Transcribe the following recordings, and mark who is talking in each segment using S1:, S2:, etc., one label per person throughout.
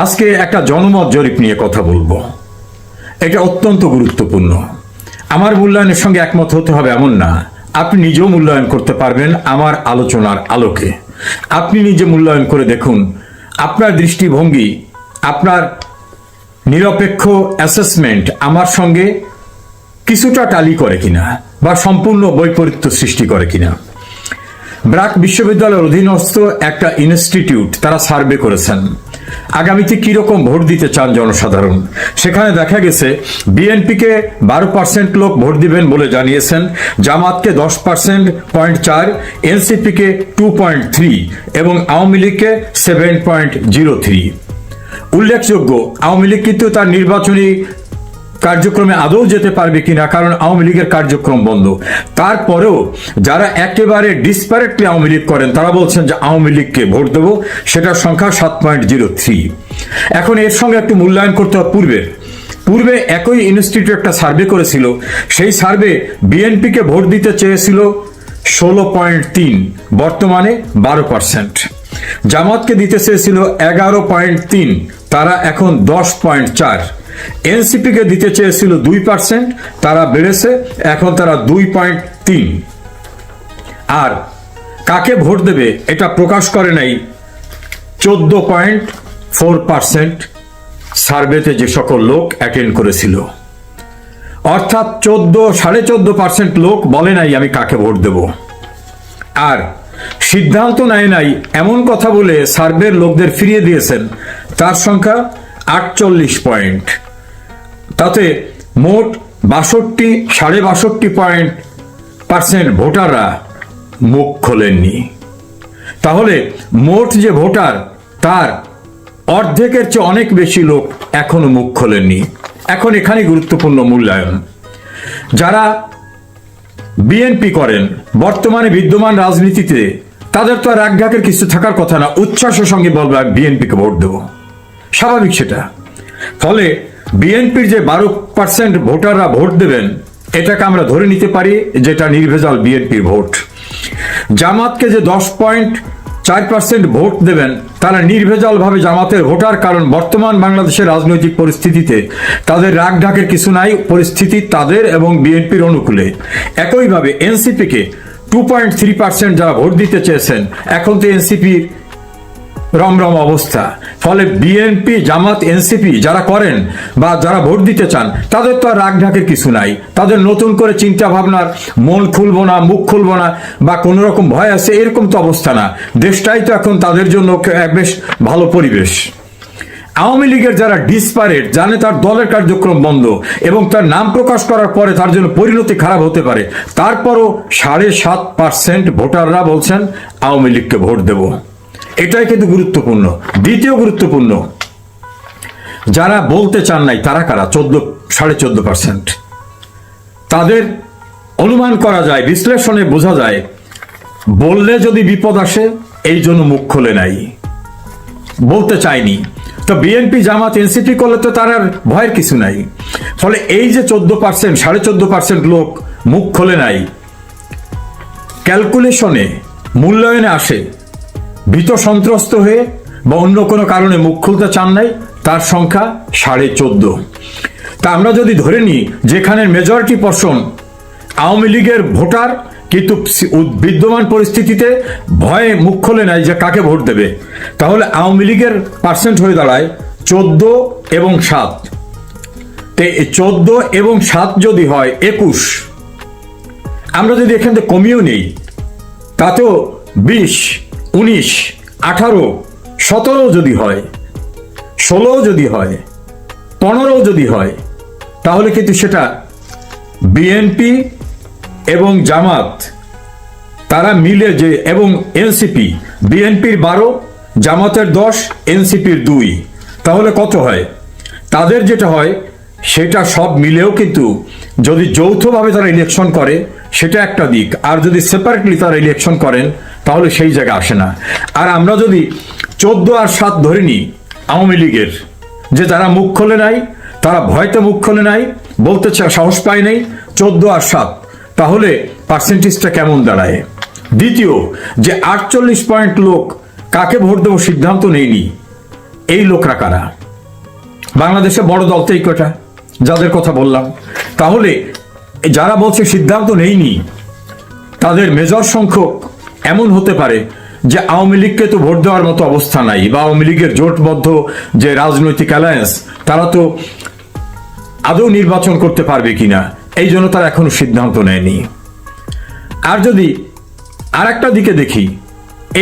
S1: আজকে একটা জনমত জরিপ নিয়ে কথা বলবো। এটা অত্যন্ত গুরুত্বপূর্ণ। আমার মূল্যায়নের সঙ্গে একমত হতে হবে এমন না, আপনি নিজেও মূল্যায়ন করতে পারবেন আমার আলোচনার আলোকে। আপনি নিজে মূল্যায়ন করে দেখুন আপনার দৃষ্টিভঙ্গি, আপনার নিরপেক্ষ অ্যাসেসমেন্ট আমার সঙ্গে কিছুটা টালি করে কিনা বা সম্পূর্ণ বৈপরীত্য সৃষ্টি করে কিনা। ব্র্যাক বিশ্ববিদ্যালয়ের অধীনস্থ একটা ইনস্টিটিউট তারা সার্ভে করেছেন আগামীতে কিরকম ভোট দিতে চান জনসাধারণ। সেখানে দেখা গেছে বিএনপিকে 12% লোক ভোট দিবেন বলে জানিয়েছেন, জামাতকে 10.4%, এনসিপিকে 2.3 এবং আওয়ামী লীগকে 7.03। উল্লেখযোগ্য, আওয়ামী লীগ কিন্তু তার নির্বাচনী কার্যক্রমে আদৌ যেতে পারবে কিনা, কারণ আওয়ামী লীগের কার্যক্রম বন্ধ। তারপরেও যারা একেবারে ডিসপ্যারেটলি আওয়ামী লীগ করেন তারা বলছেন যে আওয়ামী লীগকে ভোট দেব, সেটার সংখ্যা 7.03। এখন এর সঙ্গে একটু মূল্যায়ন করতে হবে পূর্বে একই ইনস্টিটিউট একটা সার্ভে করেছিল। সেই সার্ভে বিএনপিকে ভোট দিতে চেয়েছিল 16.3, বর্তমানে 12%। জামাতকে দিতে চেয়েছিল 11.3, তারা এখন 10.4। এনসিপিকে দিতে চেয়েছিল 2%, তারা বেড়েছে, এখন তারা 2.3। আর কাকে ভোট দেবে এটা প্রকাশ করে নাই 14.4% সার্ভেতে যে সকল লোক অ্যাটেন্ড করেছিল। অর্থাৎ 14.5% লোক বলে নাই আমি কাকে ভোট দেব। আর সিদ্ধান্ত নেয় নাই এমন কথা বলে সার্ভের লোকদের ফিরিয়ে দিয়েছেন, তার সংখ্যা 48 পয়েন্ট। তাতে মোট 62.5% ভোটাররা মুখ খোলেননি। তাহলে মোট যে ভোটার তার অর্ধেকের চেয়ে অনেক বেশি লোক এখনো মুখ খোলেননি। এখন এখানে গুরুত্বপূর্ণ মূল্যায়ন। যারা বিএনপি করেন বর্তমানে বিদ্যমান রাজনীতিতে, তাদের তো আর রাগঢাকের কিছু থাকার কথা না, উচ্ছ্বাসের সঙ্গে বলবে বিএনপিকে ভোট দেব, স্বাভাবিক সেটা। ফলে বিএনপির যে 12% ভোটাররা ভোট দেবেন এটাকে আমরা ধরে নিতে পারি যেটা নির্ভেজাল বিএনপির ভোট। জামাতকে যে 10.4% ভোট দেবেন তারা নির্ভেজাল ভাবে জামাতের ভোটার, কারণ বর্তমান বাংলাদেশের রাজনৈতিক পরিস্থিতিতে তাদের রাগঢাকের কিছু নাই, পরিস্থিতি তাদের এবং বিএনপির অনুকূলে। একইভাবে এনসিপিকে 2.3% যারা ভোট দিতে চেয়েছেন, এখন তো এনসিপির রমরম অবস্থা। ফলে বিএনপি, জামাত, এনসিপি যারা করেন বা যারা ভোট দিতে চান তাদের তো আর রাগঢাকের কিছু নাই। তাদের নতুন করে চিন্তা ভাবনার মন খুলবো না, মুখ খুলবো না বা কোনো রকম ভয় আছে এরকম তো অবস্থা না। দেশটাই তো এখন তাদের জন্য বেশ ভালো পরিবেশ। আওয়ামী লীগের যারা ডিসপারেট, জানে তার দলের কার্যক্রম বন্ধ এবং তার নাম প্রকাশ করার পরে তার জন্য পরিণতি খারাপ হতে পারে, তারপরও 7.5% ভোটাররা বলছেন আওয়ামী লীগকে ভোট দেব। এটাই কিন্তু গুরুত্বপূর্ণ। দ্বিতীয় গুরুত্বপূর্ণ, যারা বলতে চান নাই তারা কারা? 14.5%। তাদের অনুমান করা যায়, বিশ্লেষণে বোঝা যায় বললে যদি বিপদ আসে এই জন্য মুখ খোলে নাই, বলতে চায়নি। তো বিএনপি, জামাত, এনসিপি করলে তো তার আর ভয়ের কিছু নাই। ফলে এই যে 14%, 14.5% লোক মুখ খোলে নাই, ক্যালকুলেশনে মূল্যায়নে আসে ভীত সন্ত্রস্ত হয়ে বা অন্য কোনো কারণে মুখ খুলতে চান নাই, তার সংখ্যা 14.5। তা আমরা যদি ধরে নিই যেখানে মেজরিটি পোর্শন আওয়ামী লীগের ভোটার, কিন্তু বিদ্যমান পরিস্থিতিতে ভয়ে মুখ খোলে নাই যে কাকে ভোট দেবে, তাহলে আওয়ামী লীগের পার্সেন্ট হয়ে দাঁড়ায় 14 এবং 7। 14 এবং 7 যদি হয় 21, আমরা যদি এখান থেকে কমিয়েও নেই তাতেও 20, 19, 18, 17 যদি হয়, 16 যদি হয়, 15 যদি হয়, তাহলে কিন্তু সেটা বিএনপি এবং জামাত তারা মিলে যে, এবং এনসিপি, বিএনপির 12, জামাতের 10, এনসিপির 2, তাহলে কত হয়? তাদের যেটা হয় সেটা সব মিলেও কিন্তু যদি যৌথভাবে তারা ইলেকশন করে সেটা একটা দিক, আর যদি সেপারেটলি তারা ইলেকশন করেন তাহলে সেই জায়গা আসে না। আর আমরা যদি 14 আর 7 ধরে নিই আওয়ামী লীগের, যে যারা মুখ খোলে নাই, তারা ভয়তে মুখ খোলে নাই, বলতে সাহস পায় নাই, 14 আর 7, তাহলে পার্সেন্টেজটা কেমন দাঁড়ায়? দ্বিতীয়, যে 48 পয়েন্ট লোক কাকে ভোট দেবো সিদ্ধান্ত নেয়নি, এই লোকরা কারা? বাংলাদেশে বড় দল তো এই কটা যাদের কথা বললাম। তাহলে যারা বলছে সিদ্ধান্ত নেইনি, তাদের মেজর সংখ্যক এমন হতে পারে যে আওয়ামী লীগকে তো ভোট দেওয়ার মতো অবস্থা নাই, বা আওয়ামী লীগের জোটবদ্ধ যে রাজনৈতিক অ্যালায়েন্স তারা তো আদৌ নির্বাচন করতে পারবে কিনা, এই জন্য তারা এখনো সিদ্ধান্ত নেয়নি। আর যদি আর একটা দিকে দেখি,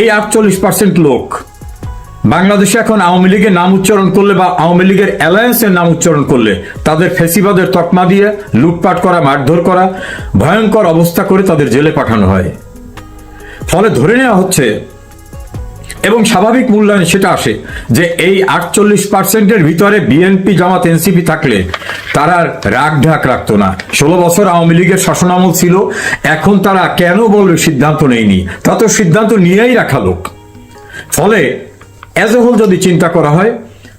S1: এই 48% লোক বাংলাদেশে এখন আওয়ামী লীগের নাম উচ্চারণ করলে বা আওয়ামী লীগের অ্যালায়েন্সের নাম উচ্চারণ করলে তাদের ফেসিবাদের তকমা দিয়ে লুটপাট করা, মারধর করা, ভয়ঙ্কর অবস্থা করে তাদের জেলে পাঠানো হয়। ফলে ধরে নেওয়া হচ্ছে এবং স্বাভাবিক মূল্যায়নে সেটা আসে যে এই 48%-এর ভিতরে বিএনপি, জামাত, এনসিপি থাকলে তারা রাগ ঢাক রাখতো না। 16 বছর আওয়ামী লীগের শাসনামল ছিল, এখন তারা কেন বলবে সিদ্ধান্ত নেয়নি? তা তো সিদ্ধান্ত নিয়েই রাখা লোক। ফলে অ্যাজ এ হোল যদি চিন্তা করা হয়,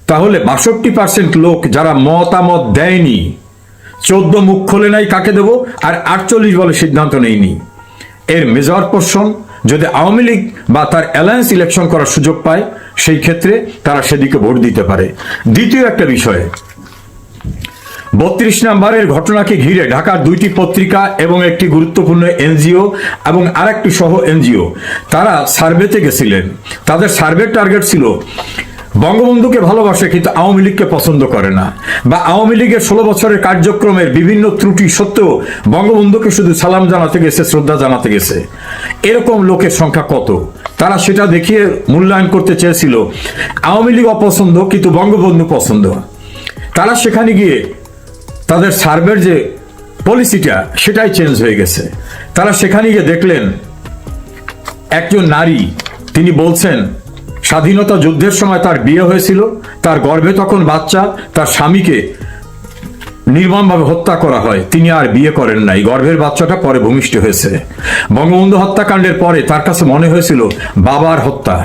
S1: তাহলে 62% লোক যারা মতামত দেয়নি, 14 মুখ খোলে নাই কাকে দেব, আর 48 বলে সিদ্ধান্ত নেয়নি, এর মেজর পোর্শন যদি আওয়ামী লীগ বা তার অ্যালায়েন্স ইলেকশন করার সুযোগ পায়, সেই ক্ষেত্রে তারা সেদিকে ভোট দিতে পারে। দ্বিতীয় একটা বিষয়, 32 নম্বরের ঘটনাকে ঘিরে ঢাকার 2টি পত্রিকা এবং একটি গুরুত্বপূর্ণ এনজিও এবং আরেকটি সহ এনজিও তারা সার্ভেতে গেছিলেন। তাদের সার্ভের টার্গেট ছিল বঙ্গবন্ধুকে ভালোবাসে কিন্তু আওয়ামী লীগকে পছন্দ করে না, বা আওয়ামী লীগের 16 বছরের কার্যক্রমের বিভিন্ন ত্রুটি সত্ত্বেও বঙ্গবন্ধুকে শুধু সালাম জানাতে গেছে, শ্রদ্ধা জানাতে গেছে। এরকম লোকের সংখ্যা কত? তারা সেটা দেখিয়ে মূল্যায়ন করতে চেয়েছিল আওয়ামী লীগ অপছন্দ কিন্তু বঙ্গবন্ধু পছন্দ। তারা সেখানে গিয়ে তাদের সার্ভের যে পলিসিটা সেটাই চেঞ্জ হয়ে গেছে। তারা সেখানে গিয়ে দেখলেন একজন নারী, তিনি বলছেন স্বাধীনতা যুদ্ধের সময় তার বিয়ে হয়েছিল, তার গর্ভে তখন বাচ্চা, তার স্বামীকে নির্মমভাবে হত্যা করা হয়, তিনি আর বিয়ে করেন নাই, গর্ভের বাচ্চাটা পরে ভূমিষ্ঠ হয়েছে। বঙ্গবন্ধু হত্যাকাণ্ডের পরে তার কাছে মনে হয়েছিল বাবার হত্যা,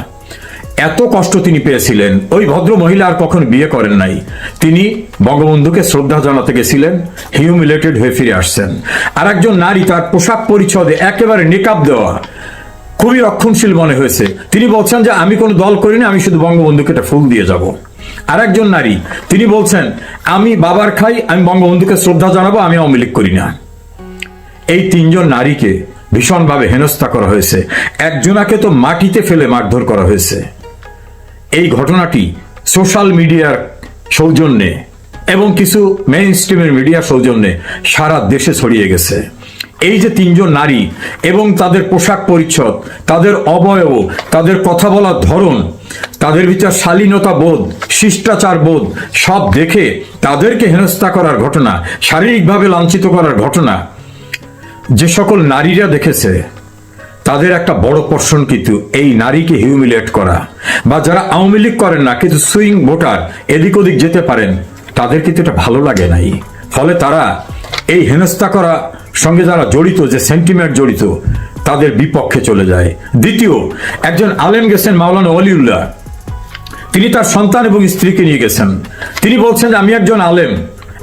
S1: এত কষ্ট তিনি পেয়েছিলেন। ওই ভদ্র মহিলা আর কখন বিয়ে করেন নাই, তিনি বঙ্গবন্ধুকে শ্রদ্ধা জানাতে গেছিলেন, হিউমিলেটেড হয়ে ফিরে আসছেন। আর একজন নারী, তার পোশাক পরিচ্ছদে একেবারে নিকাব দেওয়া, খুবই রক্ষণশীল মনে হয়েছে, তিনি বলছেন যে আমি কোনো দল করি না, আমি শুধু বঙ্গবন্ধুকে একটা ফুল দিয়ে যাব। আর একজন নারী, তিনি বলছেন আমি বাবার খাই, আমি বঙ্গবন্ধুকে শ্রদ্ধা জানাবো, আমি আওয়ামী লীগ করি না। এই 3 জন নারীকে ভীষণভাবে হেনস্থা করা হয়েছে, একজনাকে তো মাটিতে ফেলে মারধর করা হয়েছে। এই ঘটনাটি সোশ্যাল মিডিয়ার সৌজন্যে এবং কিছু মেইন স্ট্রিমের মিডিয়ার সৌজন্যে সারা দেশে ছড়িয়ে গেছে। এই যে 3 জন নারী এবং তাদের পোশাক পরিচ্ছদ, তাদের অবয়ব, তাদের কথা বলার ধরন, তাদের ভিতর শালীনতা বোধ, শিষ্টাচার বোধ সব দেখে তাদেরকে হেনস্থা করার ঘটনা, শারীরিকভাবে লাঞ্ছিত করার ঘটনা যে সকল নারীরা দেখেছে, তাদের একটা বড় পোর্শন কিন্তু এই নারীকে হিউমিলেট করা, বা যারা আওয়ামী লীগ করেন না কিন্তু সুইং ভোটার, এদিক ওদিক যেতে পারেন, তাদের কিন্তু এটা ভালো লাগে নাই। ফলে তারা এই হেনস্থা করা সঙ্গে যারা জড়িত, যে সেন্টিমেন্ট জড়িত, তাদের বিপক্ষে চলে যায়। দ্বিতীয়, একজন আলেম গেছেন মাওলানা ওলিউল্লাহ, তিনি তার সন্তান এবং স্ত্রীকে নিয়ে গেছেন। তিনি বলছেন যে আমি একজন আলেম,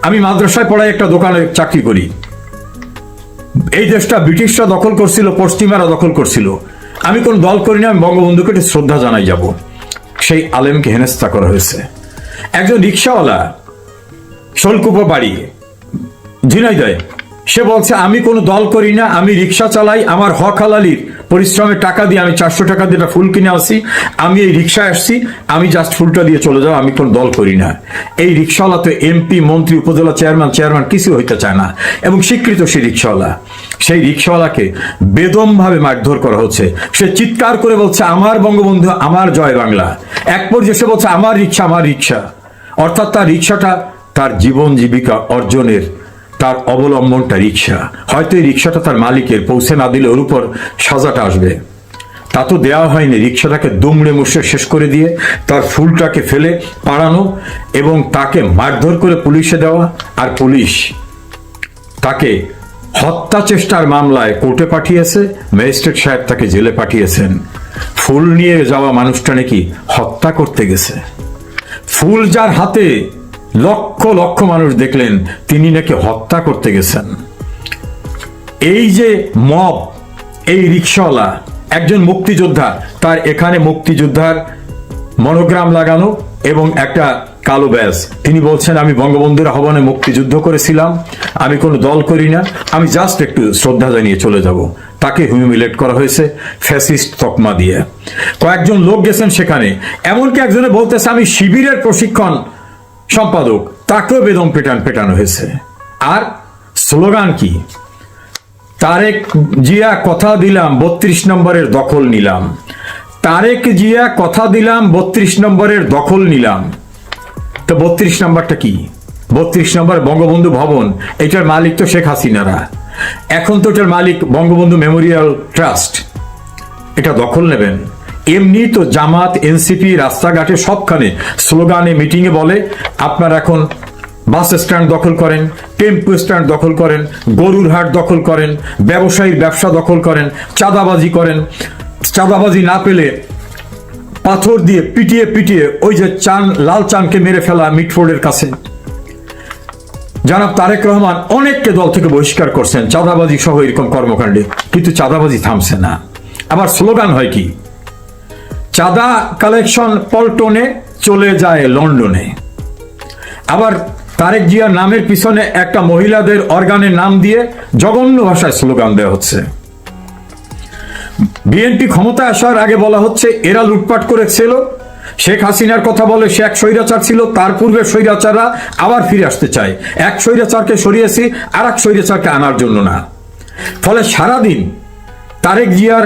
S1: আমি মাদ্রাসায় পড়াই, একটা দোকানে চাকরি করি, এই দেশটা ব্রিটিশরা দখল করছিল, পশ্চিমারা দখল করছিল, আমি কোন দল করি না, আমি বঙ্গবন্ধুকে একটু শ্রদ্ধা জানাই যাব। সেই আলেমকে হেনস্থা করা হয়েছে। একজন রিক্সাওয়ালা, শোলকুপা বাড়ি, ঝিনাইদহে, সে বলছে আমি কোনো দল করি না, আমি রিক্সা চালাই, আমার হক হালালির পরিশ্রমের টাকা দিয়ে আমি 400 টাকা দিয়ে ফুল কিনে আসি, আমি এই রিক্সায় আসছি, আমি জাস্ট ফুলটা দিয়ে চলে যাও, আমি কোনো দল করি না। এই রিক্সাওয়ালা তো এমপি, মন্ত্রী, উপজেলা চেয়ারম্যান কিছু হইতে চায় না, এবং স্বীকৃত সেই রিক্সাওয়ালা। সেই রিক্সাওয়ালাকে বেদমভাবে মারধর করা হচ্ছে। সে চিৎকার করে বলছে আমার বঙ্গবন্ধু, আমার জয় বাংলা। এক পর্যায়ে সে বলছে আমার রিক্সা, আমার রিক্সা। অর্থাৎ তার রিক্সাটা তার জীবন জীবিকা অর্জনের, তার অবলম্বনটা রিক্সা। হয়তো এই রিক্সাটা তার মালিকের, পৌঁছে না দিলে ওর উপর সাজাটা আসবে, তা তো দেওয়া হয়নি। রিক্সাটাকে দুমড়ে মুষড়ে শেষ করে দিয়ে তার ফুলটাকে ফেলে পাড়ানো এবং তাকে মারধর করে পুলিশে দেওয়া, আর পুলিশ তাকে হত্যা চেষ্টার মামলায় কোর্টে পাঠিয়েছে, ম্যাজিস্ট্রেট সাহেব তাকে জেলে পাঠিয়েছেন। ফুল নিয়ে যাওয়া মানুষটা নাকি হত্যা করতে গেছে। ফুল যার হাতে লক্ষ লক্ষ মানুষ দেখলেন, তিনি নাকি হত্যা করতে গেছেন। এই যে মব, এই রিক্সাওয়ালা একজন মুক্তিযোদ্ধা, তার এখানে মুক্তিযোদ্ধার মনোগ্রাম লাগানো, এবং একটা কালো ব্যাজ। তিনি বলছেন, আমি বঙ্গবন্ধুর আহ্বানে মুক্তিযুদ্ধ করেছিলাম, আমি কোনো দল করি না, আমি জাস্ট একটু শ্রদ্ধা জানিয়ে চলে যাব। তাকে হিউমিলেট করা হয়েছে ফ্যাসিস্ট তকমা দিয়ে। কয়েকজন লোক গেছেন সেখানে, এমনকি একজনে বলতেছে আমি শিবিরের প্রশিক্ষণ সম্পাদক, তাকেও বেদম পেটানো হয়েছে। আর স্লোগান কি? তারেক জিয়া কথা দিলাম 32 নম্বরের দখল নিলাম। তারেক জিয়া কথা দিলাম 32 নম্বরের দখল নিলাম। তো 32 নম্বরটা কি? 32 নম্বর বঙ্গবন্ধু ভবন, এটার মালিক তো শেখ হাসিনারা, এখন তো এটার মালিক বঙ্গবন্ধু মেমোরিয়াল ট্রাস্ট। এটা দখল নেবেন? এমনি তো জামাত, এনসিপি রাস্তাঘাটে সবখানে স্লোগানে মিটিংয়ে বলে আপনারা এখন বাস স্ট্যান্ড দখল করেন, টেম্পো স্ট্যান্ড দখল করেন, গরুর হাট দখল করেন, ব্যবসায়ীর ব্যবসা দখল করেন, চাঁদাবাজি করেন। চাঁদাবাজি না পেলে পাথর দিয়ে পিটিয়ে পিটিয়ে ওই যে লাল চানকে মেরে ফেলা মিটফোর্ডের কাছে। জনাব তারেক রহমান অনেককে দল থেকে বহিষ্কার করছেন চাঁদাবাজি সহ এরকম কর্মকাণ্ডে, কিন্তু চাঁদাবাজি থামছে না। আবার স্লোগান হয় কি? চাঁদা কালেকশন পল্টনে চলে যায় লন্ডনে। আবার তারেক জিয়ার নামের পিছনে একটা মহিলাদের অর্গানের নাম দিয়ে জঘন্য ভাষায় স্লোগান দেওয়া হচ্ছে। বিএনপি ক্ষমতায় আসার আগে বলা হচ্ছে এরা লুটপাট করেছিল, শেখ হাসিনার কথা বলে সে এক স্বৈরাচার ছিল, তার পূর্বে স্বৈরাচাররা আবার ফিরে আসতে চায়। এক স্বৈরাচারকে সরিয়েছি আর এক স্বৈরাচারকে আনার জন্য না। ফলে সারাদিন তারেক জিয়ার,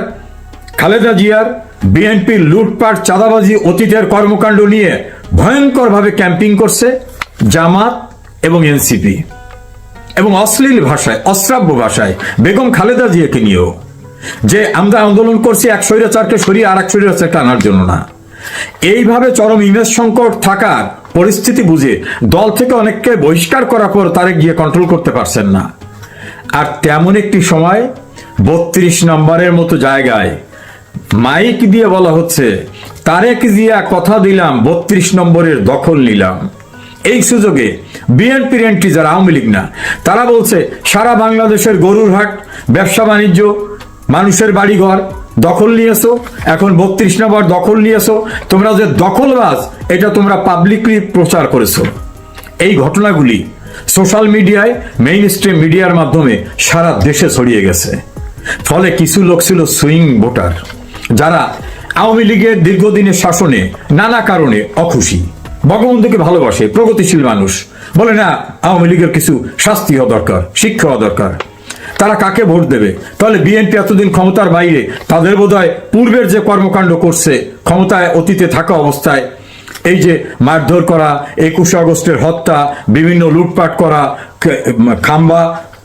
S1: খালেদা জিয়ার, বিএনপির লুটপাট, চাঁদাবাজি, অতীতের কর্মকাণ্ড নিয়ে ভয়ঙ্করভাবে ক্যাম্পিং করছে জামাত এবং এনসিপি, এবং অশ্লীল ভাষায়, অশ্রাব্য ভাষায় বেগম খালেদা জিয়াকে নিয়েও, যে আমরা আন্দোলন করছি এক স্বৈরাচারকে সরিয়ে আর এক স্বৈরাচারকে আনার জন্য না। এইভাবে চরম ইমেজ সংকট থাকার পরিস্থিতি বুঝে দল থেকে অনেককে বহিষ্কার করার পর তারেক জিয়া কন্ট্রোল করতে পারছেন না। আর তেমন একটি সময় 32 নম্বরের মতো জায়গায় মাইক দিয়ে বলা হচ্ছে তারেক জিয়া কথা দিলাম 32 নম্বরের দখল নিলাম। এই সুযোগে বিএনপির এন্ট্রি, যারা আওয়ামী লীগ না, তারা বলছে সারা বাংলাদেশের গরুর হাট, ব্যবসা বাণিজ্য, মানুষের বাড়িঘর দখল নিয়েছো, এখন 32 নম্বর দখল নিয়েছো, তোমরা যে দখলবাজ এটা তোমরা পাবলিকলি প্রচার করেছো। এই ঘটনাগুলি সোশ্যাল মিডিয়ায়, মেইন স্ট্রিম মিডিয়ার মাধ্যমে সারা দেশে ছড়িয়ে গেছে। ফলে কিছু লোক ছিল সুইং ভোটার, যারা আওয়ামী লীগের দীর্ঘদিনের শাসনে নানা কারণে অখুশি, বঙ্গবন্ধুকে ভালোবাসে, প্রগতিশীল মানুষ, বলে না আওয়ামী লীগের কিছু শাস্তি হওয়া দরকার, শিক্ষা হওয়া দরকার। তারা কাকে ভোট দেবে? তাহলে বিএনপি এতদিন ক্ষমতার বাইরে, তাদের বোধহয় পূর্বের যে কর্মকাণ্ড করছে ক্ষমতায় অতীতে থাকা অবস্থায়, এই যে মারধর করা, 21 আগস্টের হত্যা, বিভিন্ন লুটপাট করা, খাম্বা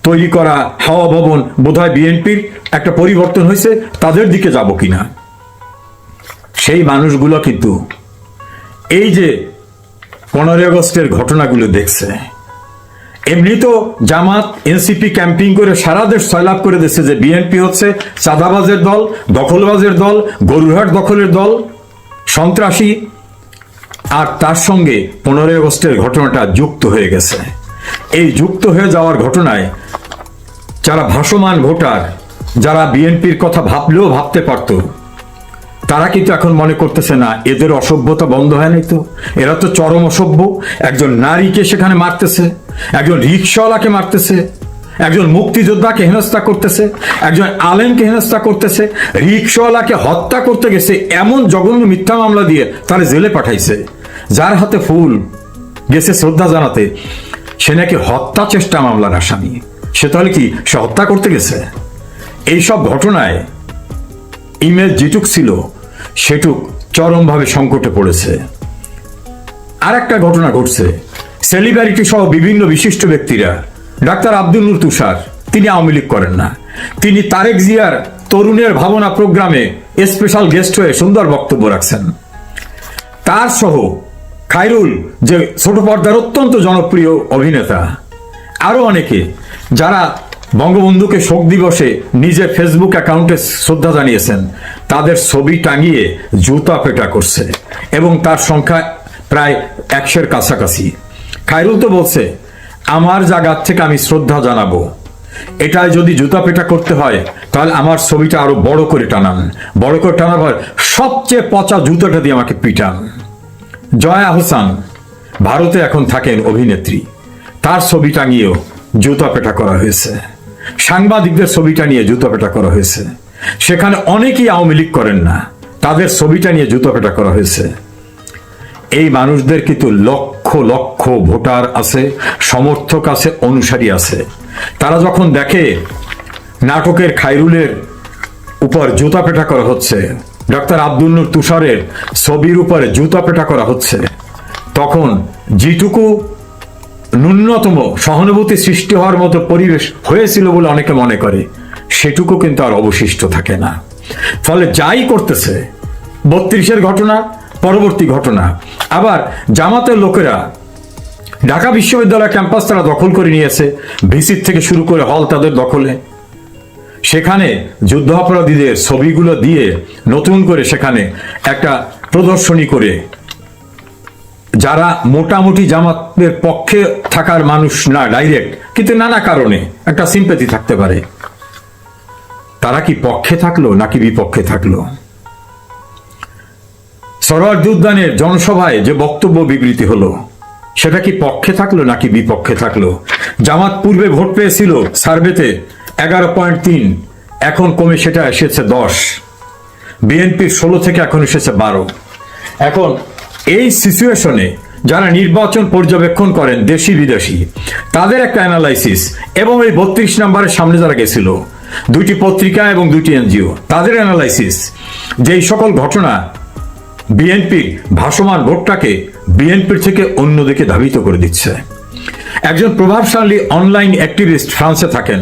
S1: তৈরি করা, হাওয়া ভবন, বোধহয় বিএনপির একটা পরিবর্তন হয়েছে, তাদের দিকে যাব কিনা। সেই মানুষগুলো কিন্তু এই যে 15 আগস্টের ঘটনাগুলো দেখছে। এমনি তো জামাত, এনসিপি ক্যাম্পিং করে সারা দেশ সয়লাভ করে দিচ্ছে যে বিএনপি হচ্ছে চাঁদাবাজের দল, দখলবাজের দল, গরুরহাট দখলের দল, সন্ত্রাসী। আর তার সঙ্গে 15 আগস্টের ঘটনাটা যুক্ত হয়ে গেছে। এই যুক্ত হয়ে যাওয়ার ঘটনায় যারা ভাসমান ভোটার, যারা বিএনপির কথা ভাবলেও ভাবতে পারত, তারা কিন্তু এখন মনে করতেছে না এদের অসভ্যতা বন্ধ হয় নাই তো, এরা তো চরম অসভ্য। একজন নারীকে সেখানে মারতেছে, একজন রিক্সাওয়ালাকে মারতেছে, একজন মুক্তিযোদ্ধাকে হেনস্থা করতেছে, একজন আলেমকে হেনস্থা করতেছে, রিক্সাওয়ালাকে হত্যা করতে গেছে এমন জঘন্য মিথ্যা মামলা দিয়ে তারা জেলে পাঠাইছে। যার হাতে ফুল গেছে শ্রদ্ধা জানাতে, সে নাকি হত্যা চেষ্টা মামলার আসামি। সে তাহলে কি সে হত্যা করতে গেছে? এইসব ঘটনায় ইমেজ যেটুক ছিল সেটুক চরমভাবে সংকটে পড়েছে। আর একটা ঘটনা ঘটছে, সেলিব্রিটি সহ বিভিন্ন বিশিষ্ট ব্যক্তিরা, ডাক্তার আব্দুল নূর তুষার, তিনি আওয়ামী লীগ করেন না, তিনি তারেক জিয়ার তরুণের ভাবনা প্রোগ্রামে স্পেশাল গেস্ট হয়ে সুন্দর বক্তব্য রাখছেন। তার সহ খায়রুল, যে ছোট পর্দার অত্যন্ত জনপ্রিয় অভিনেতা, আরো অনেকে যারা বঙ্গবন্ধুকে শোক দিবসে নিজের ফেসবুক অ্যাকাউন্টে শ্রদ্ধা জানিয়েছেন, তাদের ছবি টাঙিয়ে জুতা পেটা করছে, এবং তার সংখ্যা প্রায় 100-এর কাছাকাছি। খায়রুল তো বলছে আমার জায়গা থেকে আমি শ্রদ্ধা জানাবো, এটাই যদি জুতা পেটা করতে হয় তাহলে আমার ছবিটা আরো বড় করে টানান, বড় করে টানার পর সবচেয়ে পচা জুতাটা দিয়ে আমাকে পিটান। জয়া আহসান ভারতে এখন থাকেন অভিনেত্রী, তার ছবি টাঙিয়েও জুতাপেটা করা হয়েছে। সাংবাদিকদের ছবিটা নিয়ে জুতাপেটা করা হয়েছে। সেখানে অনেকেই আওয়ামী লীগ করেন না, তাদের ছবিটা নিয়ে জুতাপেটা করা হয়েছে। এই মানুষদের কিন্তু লক্ষ লক্ষ ভোটার আছে, সমর্থক আছে, অনুসারী আছে। তারা যখন দেখে নাটকের খায়রুলের উপর জুতাপেটা করা হচ্ছে, ডক্টর আব্দুল নূর তুষারের ছবির উপরে জুতাপেটা করা হচ্ছে, তখন যেটুকু ন্যূনতম সহানুভূতি সৃষ্টি হওয়ার মতো পরিবেশ হয়েছিল বলে অনেকে মনে করে, সেটুকু কিন্তু আর অবশিষ্ট থাকে না। ফলে যাই করতেছে, ৩২-এর ঘটনা, পরবর্তী ঘটনা, আবার জামাতের লোকেরা ঢাকা বিশ্ববিদ্যালয় ক্যাম্পাস তারা দখল করে নিয়েছে, ভিসির থেকে শুরু করে হল তাদের দখলে। সেখানে যুদ্ধাপরাধীদের ছবিগুলো দিয়ে নতুন করে সেখানে একটা প্রদর্শনী করে যারা মোটামুটি জামাতের পক্ষে থাকার মানুষ না ডাইরেক্ট, কিন্তু নানা কারণে একটা সিম্পেথি থাকতে পারে, তারা কি পক্ষে থাকলো নাকি বিপক্ষে থাকলো? সরোয়ার্দী উদ্যানের জনসভায় যে বক্তব্য বিবৃতি হলো, সেটা কি পক্ষে থাকলো নাকি বিপক্ষে থাকলো? জামাত পূর্বে ভোট পেয়েছিল সার্ভেতে 11.3, এখন কমে সেটা এসেছে 10। বিএনপির 16 থেকে এখন এসেছে 12। এখন এই সিচুয়েশনে যারা নির্বাচন পর্যবেক্ষণ করেন দেশি বিদেশি, তাদের একটা অ্যানালাইসিস, এবং এই 32 নম্বরের সামনে যারা গেছিল, 2টি পত্রিকা এবং 2টি এনজিও, তাদের অ্যানালাইসিস যে এই সকল ঘটনা বিএনপির ভাসমান ভোটটাকে বিএনপির থেকে অন্যদিকে ধাবিত করে দিচ্ছে। একজন প্রভাবশালী অনলাইন অ্যাক্টিভিস্ট ফ্রান্সে থাকেন,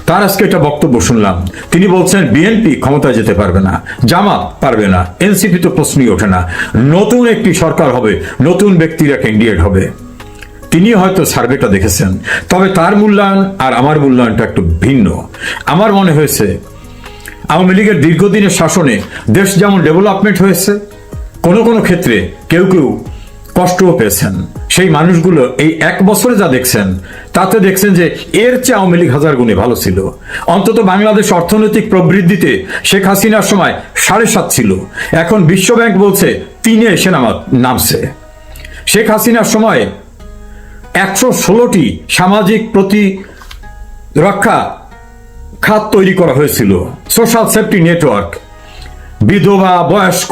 S1: তার আজকে একটা বক্তব্য শুনলাম। তিনি বলছেন বিএনপি ক্ষমতায় যেতে পারবে না, জামাত পারবে না, এনসিপি তো প্রশ্নই ওঠে না, নতুন একটি সরকার হবে, নতুন ব্যক্তিরা ক্যান্ডিডেট হবে। তিনি হয়তো সার্ভেটা দেখেছেন, তবে তার মূল্যায়ন আর আমার মূল্যায়নটা একটু ভিন্ন। আমার মনে হয়েছে আওয়ামী লীগের দীর্ঘদিনের শাসনে দেশ যেমন ডেভেলপমেন্ট হয়েছে, কোনো কোনো ক্ষেত্রে কেউ কেউ কষ্টও পেয়েছেন। সেই মানুষগুলো এই 1 বছরে যা দেখছেন, তাতে দেখছেন যে এর চেয়ে আওয়ামী লীগ 1000 গুণে ভালো ছিল। অন্তত বাংলাদেশ অর্থনৈতিক প্রবৃদ্ধিতে শেখ হাসিনার সময় 7.5 ছিল, এখন বিশ্বব্যাংক বলছে 3-এ এসে নামছে। শেখ হাসিনার সময় 116টি সামাজিক প্রতিরক্ষা খাত তৈরি করা হয়েছিল, সোশ্যাল সেফটি নেটওয়ার্ক, বিধবা, বয়স্ক,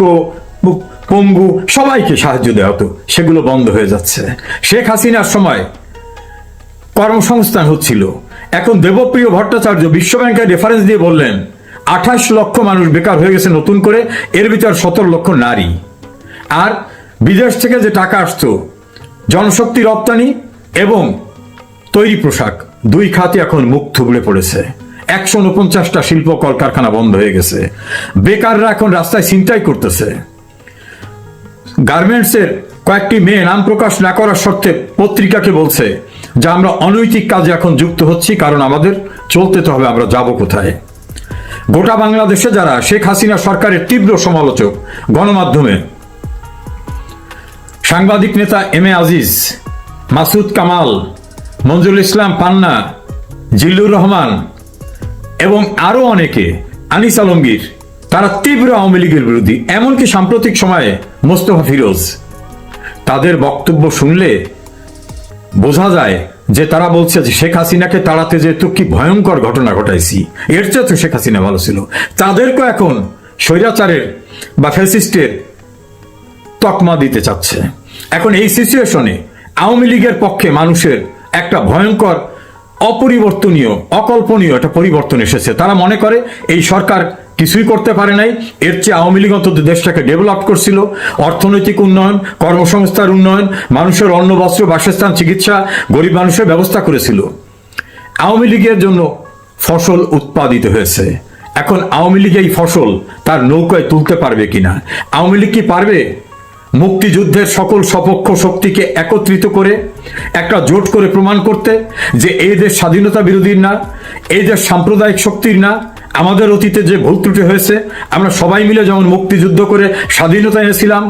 S1: পঙ্গু সবাইকে সাহায্য দেওয়া হতো, সেগুলো বন্ধ হয়ে যাচ্ছে। শেখ হাসিনার সময় কর্মসংস্থান হচ্ছিল। এখন দেবপ্রিয় ভট্টাচার্য বিশ্বব্যাংকের রেফারেন্স দিয়ে বললেন 28 লক্ষ মানুষ বেকার হয়ে গেছে নতুন করে, এর ভিতর 17 লক্ষ নারী। আর বিদেশ থেকে যে টাকা আসতো, জনশক্তি রপ্তানি এবং তৈরি পোশাক, 2 খাতে এখন মুখ থুবড়ে পড়েছে। 149টা শিল্প কলকারখানা বন্ধ হয়ে গেছে। বেকাররা এখন রাস্তায় ছিনতাই করতেছে। গার্মেন্টসের কয়েকটি মেয়ে নাম প্রকাশ না করার শর্তে পত্রিকাকে বলছে যে আমরা অনৈতিক কাজে এখন যুক্ত হচ্ছি, কারণ আমাদের চলতে তো হবে, আমরা যাব কোথায়? গোটা বাংলাদেশে যারা শেখ হাসিনা সরকারের তীব্র সমালোচক, গণমাধ্যমে সাংবাদিক নেতা এম এ আজিজ, মাসুদ কামাল, মঞ্জুরুল ইসলাম পান্না, জিল্লুর রহমান এবং আরো অনেকে, আনিস আলমগীর, তারা তীব্র আওয়ামী লীগের বিরোধী। এমনকি সাম্প্রতিক সময়ে মোস্তফা ফিরোজ, তাদের বক্তব্য শুনলে বোঝা যায় যে তারা বলছে যে শেখ হাসিনাকে তাড়াতে যেহেতু কি ভয়ঙ্কর ঘটনা ঘটাইছি, এর চেয়ে তো শেখ হাসিনা ভালো ছিল। তাদেরকেও এখন স্বৈরাচারের বা ফ্যাসিস্টের তকমা দিতে চাচ্ছে। এখন এই সিচুয়েশনে আওয়ামী লীগের পক্ষে মানুষের একটা ভয়ঙ্কর, অপরিবর্তনীয়, অকল্পনীয় একটা পরিবর্তন এসেছে। তারা মনে করে এই সরকার কিছুই করতে পারে নাই, এর চেয়ে আওয়ামী লীগ অন্তত দেশটাকে ডেভেলপ করছিল, অর্থনৈতিক উন্নয়ন, কর্মসংস্থার উন্নয়ন, মানুষের অন্ন, বস্ত্র, বাসস্থান, চিকিৎসা, গরিব মানুষের ব্যবস্থা করেছিল। আওয়ামী লীগের জন্য ফসল উৎপাদিত হয়েছে। এখন আওয়ামী লীগ এই ফসল তার নৌকায় তুলতে পারবে কিনা? আওয়ামী লীগ কি পারবে মুক্তিযুদ্ধের সকল সপক্ষ শক্তিকে একত্রিত করে একটা জোট করে প্রমাণ করতে যে এই দেশ স্বাধীনতা বিরোধীর না, এই দেশ সাম্প্রদায়িক শক্তির না? আমাদের অতীতে যে ভুল ত্রুটি হয়েছে, আমরা সবাই মিলে যেমন মুক্তিযুদ্ধ করে স্বাধীনতা এনেছিলাম,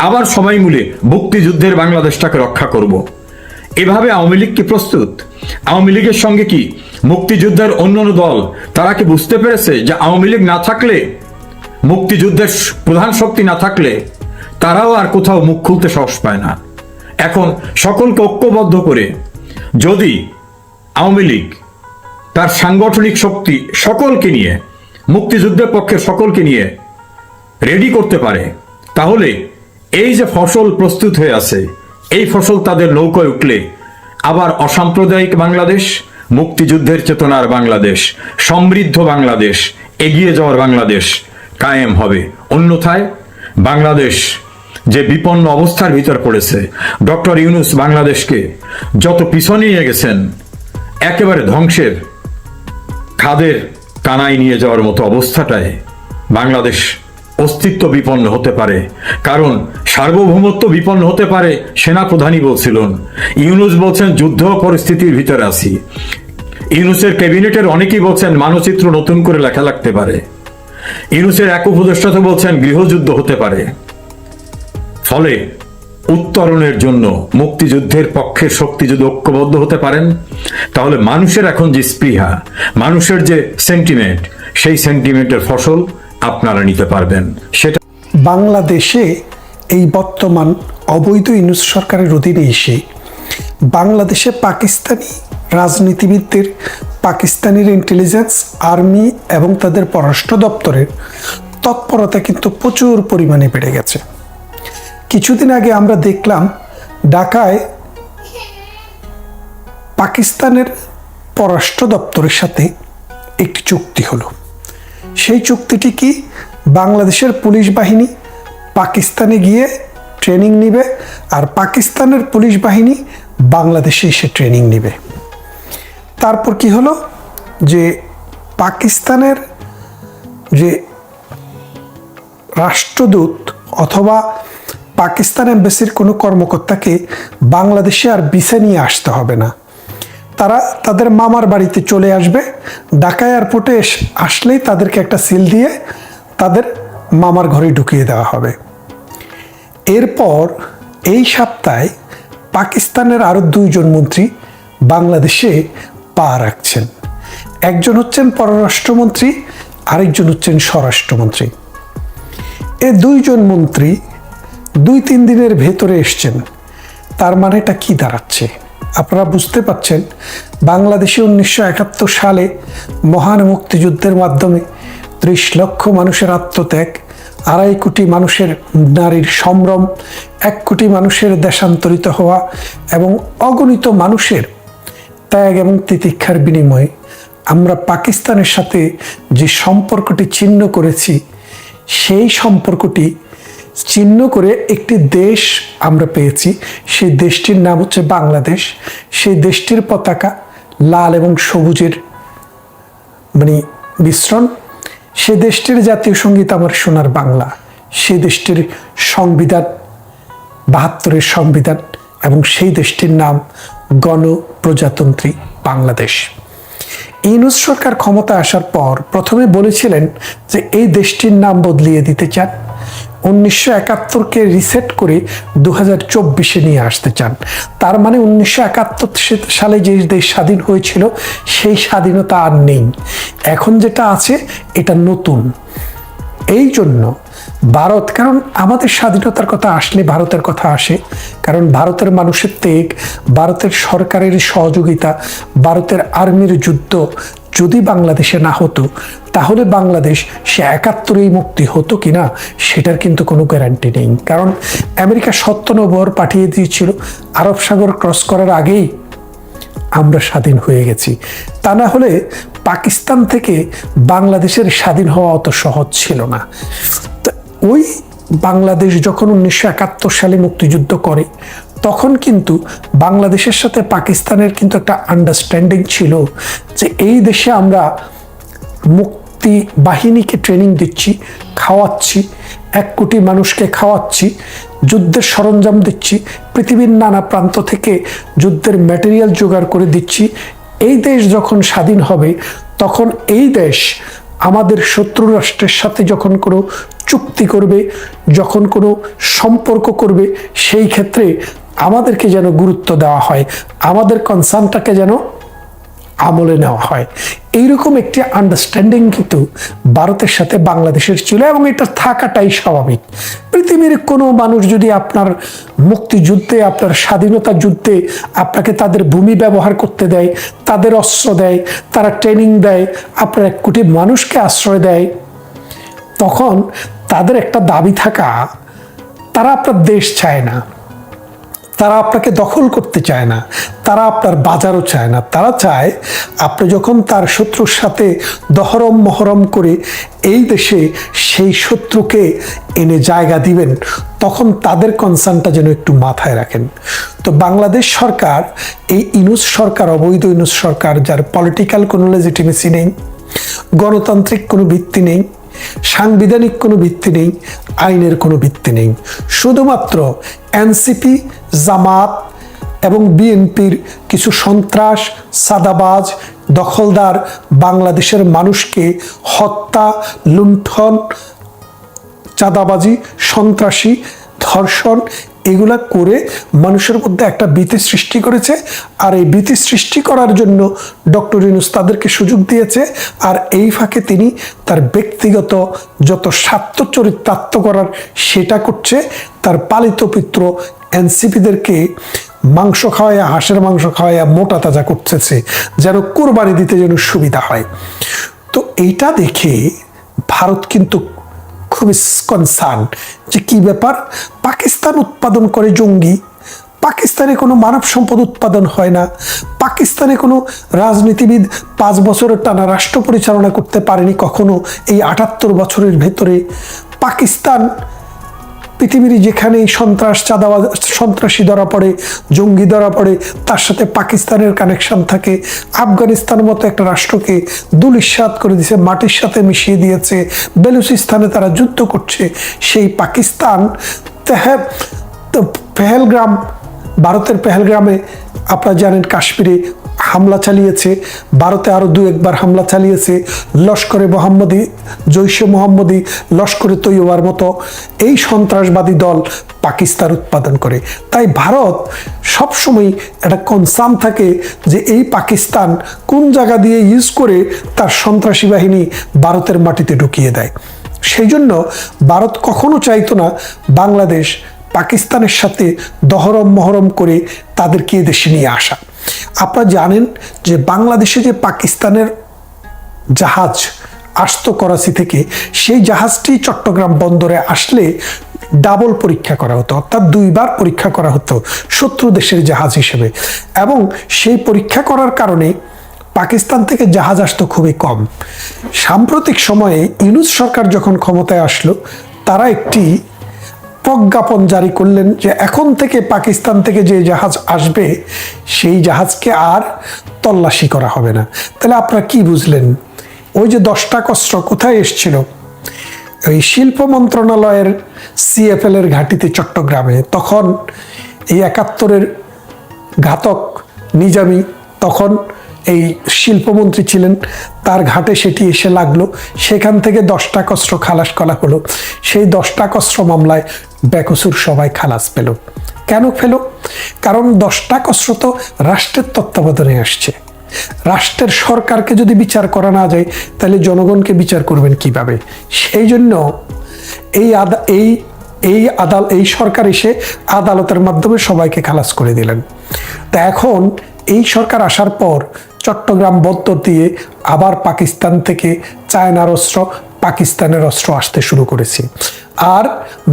S1: আবার সবাই মিলে মুক্তিযুদ্ধের বাংলাদেশটাকে রক্ষা করব। এভাবে আওয়ামী লীগ কি প্রস্তুত? আওয়ামী লীগের সঙ্গে কি মুক্তিযুদ্ধের অন্যান্য দল, তারা কি বুঝতে পেরেছে যে আওয়ামী লীগ না থাকলে, মুক্তিযুদ্ধের প্রধান শক্তি না থাকলে তারাও আর কোথাও মুখ খুলতে সাহস পায় না। এখন সকলকে ঐক্যবদ্ধ করে যদি আওয়ামী লীগ তার সাংগঠনিক শক্তি সকলকে নিয়ে, মুক্তিযুদ্ধের পক্ষে সকলকে নিয়ে রেডি করতে পারে, তাহলে এই যে ফসল প্রস্তুত হয়ে আছে, এই ফসল তাদের নৌকায় উঠলে আবার অসাম্প্রদায়িক বাংলাদেশ, মুক্তিযুদ্ধের চেতনার বাংলাদেশ, সমৃদ্ধ বাংলাদেশ, এগিয়ে যাওয়ার বাংলাদেশ কায়েম হবে। অন্যথায় বাংলাদেশ যে বিপন্ন অবস্থার ভিতর পড়েছে, ডক্টর ইউনূস বাংলাদেশকে যত পিছনে নিয়ে গেছেন, একেবারে ধ্বংসের খাদের কানায় নিয়ে যাওয়ার মতো অবস্থাটায় বাংলাদেশ অস্তিত্ব বিপন্ন হতে পারে। কারণ সার্বভৌমত্ব বিপন্ন হতে পারে, সেনাপ্রধানই বলছিলেন। ইউনূস বলছেন যুদ্ধ পরিস্থিতির ভিতরে আছি। ইউনূসের ক্যাবিনেটের অনেকেই বলছেন মানচিত্র নতুন করে লেখা লাগতে পারে। ইউনূসের এক উপদেষ্টা তো বলছেন গৃহযুদ্ধ হতে পারে। ফলে উত্তরণের জন্য মুক্তিযুদ্ধের পক্ষের শক্তি যদি ঐক্যবদ্ধ হতে পারেন, তাহলে মানুষের এখন যে স্পৃহা, মানুষের যে সেন্টিমেন্ট, সেই সেন্টিমেন্টের ফসল আপনারা নিতে পারবেন। সেটা
S2: বাংলাদেশে এই বর্তমান অবৈধ ইউনূস সরকারের অধীনে এসে বাংলাদেশে পাকিস্তানি রাজনীতিবিদদের, পাকিস্তানির ইন্টেলিজেন্স, আর্মি এবং তাদের পররাষ্ট্র দপ্তরের তৎপরতা কিন্তু প্রচুর পরিমাণে বেড়ে গেছে। কিছুদিন আগে আমরা দেখলাম ঢাকায় পাকিস্তানের পররাষ্ট্র দপ্তরের সাথে একটি চুক্তি হলো। সেই চুক্তিটি কি? বাংলাদেশের পুলিশ বাহিনী পাকিস্তানে গিয়ে ট্রেনিং নিবে, আর পাকিস্তানের পুলিশ বাহিনী বাংলাদেশে এসে ট্রেনিং নিবে। তারপর কি হলো যে পাকিস্তানের যে রাষ্ট্রদূত অথবা পাকিস্তান এম্বাসির কোনো কর্মকর্তাকে বাংলাদেশে আর ভিসা নিয়ে আসতে হবে না। তারা তাদের মামার বাড়িতে চলে আসবে। ঢাকা এয়ারপোর্টে আসলেই তাদেরকে একটা সিল দিয়ে তাদের মামার ঘরে ঢুকিয়ে দেওয়া হবে। এরপর এই সপ্তাহে পাকিস্তানের আরও 2 জন মন্ত্রী বাংলাদেশে পা রাখছেন। একজন হচ্ছেন পররাষ্ট্রমন্ত্রী, আরেকজন হচ্ছেন স্বরাষ্ট্রমন্ত্রী। এই 2 জন মন্ত্রী 2-3 দিনের ভেতরে এসছেন। তার মানেটা কি দাঁড়াচ্ছে আপনারা বুঝতে পারছেন। বাংলাদেশে 1971 সালে মহান মুক্তিযুদ্ধের মাধ্যমে 30 লক্ষ মানুষের আত্মত্যাগ, 2.5 কোটি মানুষের নারীর সম্ভ্রম, 1 কোটি মানুষের দেশান্তরিত হওয়া এবং অগণিত মানুষের ত্যাগ এবং তিতিক্ষার বিনিময়ে আমরা পাকিস্তানের সাথে যে সম্পর্কটি ছিন্ন করেছি, সেই সম্পর্কটি চিহ্ন করে একটি দেশ আমরা পেয়েছি। সেই দেশটির নাম হচ্ছে বাংলাদেশ। সেই দেশটির পতাকা লাল এবং সবুজের মিশ্রণ। সে দেশটির জাতীয় সঙ্গীত আমার সোনার বাংলা। সে দেশটির সংবিধান 72-এর সংবিধান, এবং সেই দেশটির নাম গণপ্রজাতন্ত্রী বাংলাদেশ। ইউনূস সরকার ক্ষমতা আসার পর প্রথমে বলেছিলেন যে এই দেশটির নাম বদলিয়ে দিতে চান, 1971কে রিসেট করে 2024-এ নিয়ে আসতে চান। তার মানে 1971 সালে যে দেশ স্বাধীন হয়েছিল সেই স্বাধীনতা আর নেই। এখন যেটা আছে এটা নতুন। এই জন্য ভারত, কারণ আমাদের স্বাধীনতার কথা আসলে ভারতের কথা আসে, কারণ ভারতের মানুষের ত্যাগ, ভারতের সরকারের সহযোগিতা, ভারতের আর্মির যুদ্ধ যদি বাংলাদেশে না হতো, তাহলে বাংলাদেশ সে 71-এই মুক্তি হতো কিনা সেটার কিন্তু কোনো গ্যারান্টি নেই। কারণ আমেরিকা 70 নভেম্বর পাঠিয়ে দিয়েছিল, আরব সাগর ক্রস করার আগেই আমরা স্বাধীন হয়ে গেছি। তা না হলে পাকিস্তান থেকে বাংলাদেশের স্বাধীন হওয়া অত সহজ ছিল না। ওই বাংলাদেশ যখন 1971 সালে মুক্তিযুদ্ধ করে, তখন কিন্তু বাংলাদেশের সাথে পাকিস্তানের কিন্তু একটা আন্ডারস্ট্যান্ডিং ছিল যে এই দেশে আমরা মুক্তি বাহিনীকে ট্রেনিং দিচ্ছি, খাওয়াচ্ছি, 1 কোটি মানুষকে খাওয়াচ্ছি, যুদ্ধের সরঞ্জাম দিচ্ছি, পৃথিবীর নানা প্রান্ত থেকে যুদ্ধের ম্যাটেরিয়াল জোগাড় করে দিচ্ছি। এই দেশ যখন স্বাধীন হবে, তখন এই দেশ আমাদের শত্রু রাষ্ট্রের সাথে যখন কোনো চুক্তি করবে, যখন কোনো সম্পর্ক করবে, সেই ক্ষেত্রে আমাদেরকে যেন গুরুত্ব দেওয়া হয়, আমাদের কনসার্নটাকে যেন আমলে নেওয়া হয়। এইরকম একটি আন্ডারস্ট্যান্ডিং কিন্তু ভারতের সাথে বাংলাদেশের ছিল, এবং এটা থাকাটাই স্বাভাবিক। পৃথিবীর কোনো মানুষ যদি আপনার মুক্তিযুদ্ধে, আপনার স্বাধীনতা যুদ্ধে আপনাকে তাদের ভূমি ব্যবহার করতে দেয়, তাদের অস্ত্র দেয়, তারা ট্রেনিং দেয়, আপনার 1 কোটি মানুষকে আশ্রয় দেয়, তখন তাদের একটা দাবি থাকা, তারা আপনার দেশ চায় না, তারা আপনাকে দখল করতে চায় না, তারা আপনার বাজারও চায় না। তারা চায় আপনি যখন তার শত্রুর সাথে দহরম মহরম করে এই দেশে সেই শত্রুকে এনে জায়গা দিবেন, তখন তাদের কনসার্নটা যেন একটু মাথায় রাখেন। তো বাংলাদেশ সরকার, এই ইউনূস সরকার, অবৈধ ইউনূস সরকার, যার পলিটিক্যাল কোনো লেজিটিমেসি নেই, গণতান্ত্রিক কোনো ভিত্তি নেই, সাংবিধানিক কোনো ভিত্তি নেই, আইনের কোনো ভিত্তি নেই, শুধুমাত্র এনসিপি, জামাত এবং বিএনপির কিছু সন্ত্রাস, সাদাবাজ, দখলদার বাংলাদেশের মানুষকে হত্যা, লুণ্ঠন, চাঁদাবাজি, সন্ত্রাসী, ধর্ষণ এগুলা করে মানুষের মধ্যে একটা ভীতি সৃষ্টি করেছে। আর এই ভীতি সৃষ্টি করার জন্য ডক্টর ইউনূস তাদেরকে সুযোগ দিয়েছে। আর এই ফাঁকে তিনি তার ব্যক্তিগত যত স্বার্থ চরিতার্থ করার সেটা করছে। তার পালিত পুত্র এনসিপিদেরকে মাংস খাওয়াইয়া, হাঁসের মাংস খাওয়াইয়া মোটা তাজা করতেছে, যেন কোরবানি দিতে যেন সুবিধা হয়। তো এইটা দেখে ভারত কিন্তু খুবই কনসার্ন যে কি ব্যাপার, পাকিস্তান উৎপাদন করে জঙ্গি, পাকিস্তানে কোনো মানব সম্পদ উৎপাদন হয় না, পাকিস্তানে কোনো রাজনীতিবিদ 5 বছরের টানা রাষ্ট্র পরিচালনা করতে পারেনি কখনো এই 78 বছরের ভেতরে। পাকিস্তান পৃথিবীর যেখানেই সন্ত্রাস, চাঁদাবাজ, সন্ত্রাসী ধরা পড়ে, জঙ্গি ধরা পড়ে, তার সাথে পাকিস্তানের কানেকশন থাকে। আফগানিস্তানের মতো একটা রাষ্ট্রকে ধূলিসাৎ করে দিয়েছে, মাটির সাথে মিশিয়ে দিয়েছে। বেলুচিস্তানে তারা যুদ্ধ করছে। সেই পাকিস্তান পেহেলগ্রাম, ভারতের পেহেলগ্রামে আপনারা জানেন কাশ্মীরে হামলা চালিয়েছে, ভারতে আরও 2-1 বার হামলা চালিয়েছে। লস্করে মোহাম্মদী, জৈশে মোহাম্মদী, লস্করে তৈয়বার মতো এই সন্ত্রাসবাদী দল পাকিস্তান উৎপাদন করে। তাই ভারত সবসময় একটা কনসার্ন থাকে যে এই পাকিস্তান কোন জায়গা দিয়ে ইউজ করে তার সন্ত্রাসী বাহিনী ভারতের মাটিতে ঢুকিয়ে দেয়। সেই জন্য ভারত কখনো চাইতো না বাংলাদেশ পাকিস্তানের সাথে দহরম মহরম করে তাদেরকে দেশে নিয়ে আসা। আপনারা জানেন যে বাংলাদেশে যে পাকিস্তানের জাহাজ আসতো করাচি থেকে, সেই জাহাজটি চট্টগ্রাম বন্দরে আসলে ডাবল পরীক্ষা করা হতো, অর্থাৎ 2 বার পরীক্ষা করা হতো শত্রু দেশের জাহাজ হিসেবে। এবং সেই পরীক্ষা করার কারণে পাকিস্তান থেকে জাহাজ আসতো খুবই কম। সাম্প্রতিক সময়ে ইউনূস সরকার যখন ক্ষমতায় আসলো, তারা একটি প্রজ্ঞাপন জারি করলেন যে এখন থেকে পাকিস্তান থেকে যে জাহাজ আসবে সেই জাহাজকে আর তল্লাশি করা হবে না। তাহলে আপনারা কি বুঝলেন? ওই যে 10টা অস্ত্র কোথায় এসছিল? ওই শিল্প মন্ত্রণালয়ের CFL এর ঘাঁটিতে চট্টগ্রামে। তখন এই 71-এর ঘাতক নিজামী তখন এই শিল্পমন্ত্রী ছিলেন, তার ঘাটে সেটি এসে লাগলো। সেখান থেকে 10টা অস্ত্র খালাস করা হলো। সেই 10টা অস্ত্র মামলায় বেকসুর সবাই খালাস পেল। কেন পেল? কারণ 10টা অস্ত্র তো রাষ্ট্রের তত্ত্বাবধানে আসছে। রাষ্ট্রের সরকারকে যদি বিচার করা না যায়, তাহলে জনগণকে বিচার করবেন কিভাবে? সেই জন্য এই সরকার এসে আদালতের মাধ্যমে সবাইকে খালাস করে দিলেন। তা এখন এই সরকার আসার পর চট্টগ্রাম বন্দর দিয়ে আবার পাকিস্তান থেকে চায়নার অস্ত্র, পাকিস্তানের অস্ত্র আসতে শুরু করেছে। আর